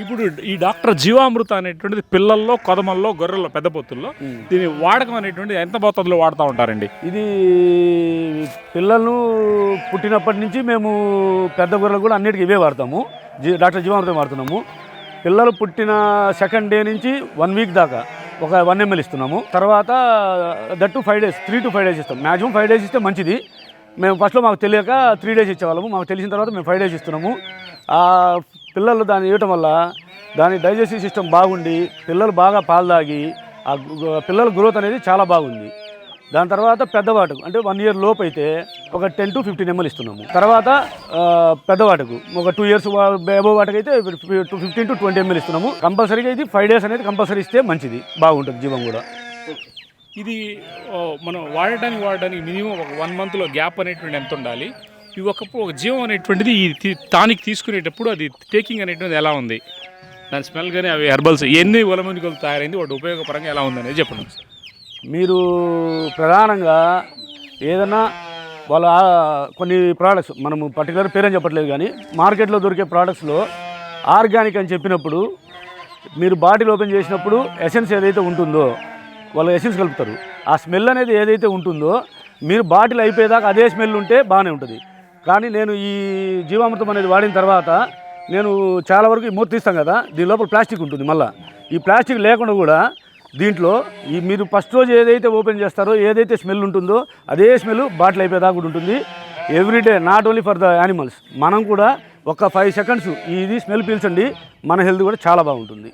ఇప్పుడు ఈ డాక్టర్ జీవామృత అనేటువంటిది పిల్లల్లో, కొదమల్లో, గొర్రెల్లో, పెద్ద పొత్తుల్లో దీని వాడకం అనేటువంటిది ఎంత మోతాదులో వాడుతూ ఉంటారండి? ఇది పిల్లలను పుట్టినప్పటి నుంచి మేము పెద్ద గొర్రెలు కూడా అన్నిటికీ ఇవే వాడతాము. డాక్టర్ జీవామృతం వాడుతున్నాము. పిల్లలు పుట్టిన సెకండ్ డే నుంచి 1 వీక్ దాకా ఒక 1 ml ఇస్తున్నాము. తర్వాత దట్టు 5 days 3 to 5 days ఇస్తాం. మ్యాక్సిమం 5 days ఇస్తే మంచిది. మేము ఫస్ట్లో మాకు తెలియక 3 days ఇచ్చేవాళ్ళము. మాకు తెలిసిన తర్వాత మేము 5 days ఇస్తున్నాము. పిల్లలు దాన్ని ఇవ్వటం వల్ల దాని డైజెస్టివ్ సిస్టమ్ బాగుండి పిల్లలు బాగా పాలు తాగి పిల్లల గ్రోత్ అనేది చాలా బాగుంది. దాని తర్వాత పెద్దవాటకు అంటే 1 year లోపు అయితే ఒక 10 to 15 ml ఇస్తున్నాము. తర్వాత పెద్దవాటకు ఒక 2 years అబోవ్ వాటకు అయితే 15 to 20 ml ఇస్తున్నాము. కంపల్సరీగా ఇది 5 days అనేది కంపల్సరీ ఇస్తే మంచిది, బాగుంటుంది జీవం కూడా. ఇది మనం వాడడానికి మినిమం ఒక 1 monthలో గ్యాప్ అనేటువంటి ఎంత ఉండాలి? ఈ ఒక జీవం అనేటువంటిది ఈ టానిక్ తీసుకునేటప్పుడు అది టేకింగ్ అనేటువంటిది ఎలా ఉంది? దాని స్మెల్ కానీ అవి హెర్బల్స్ ఎన్ని ఉలమూలికలు తయారైంది వాటి ఉపయోగపరంగా ఎలా ఉంది అనేది చెప్పండి. మీరు ప్రధానంగా ఏదైనా వాళ్ళ కొన్ని ప్రోడక్ట్స్ మనము పర్టికులర్ పేరని చెప్పట్లేదు, కానీ మార్కెట్లో దొరికే ప్రోడక్ట్స్లో ఆర్గానిక్ అని చెప్పినప్పుడు మీరు బాటిల్ ఓపెన్ చేసినప్పుడు ఎసెన్స్ ఏదైతే ఉంటుందో వాళ్ళు ఎసెన్స్ కలుపుతారు. ఆ స్మెల్ అనేది ఏదైతే ఉంటుందో మీరు బాటిల్ అయిపోయేదాకా అదే స్మెల్ ఉంటే బాగానే ఉంటుంది. కానీ నేను ఈ జీవామృతం అనేది వాడిన తర్వాత నేను చాలా వరకు మూత తీస్తాం కదా, దీని లోపల ప్లాస్టిక్ ఉంటుంది. మళ్ళీ ఈ ప్లాస్టిక్ లేకుండా కూడా దీంట్లో ఈ మీరు ఫస్ట్ రోజు ఏదైతే ఓపెన్ చేస్తారో ఏదైతే స్మెల్ ఉంటుందో అదే స్మెల్ బాటిల్ అయిపోయేదాకా కూడా ఉంటుంది. Everyday, not only for the animals, మనం కూడా ఒక 5 seconds ఇది స్మెల్ పీల్చండి, మన హెల్త్ కూడా చాలా బాగుంటుంది.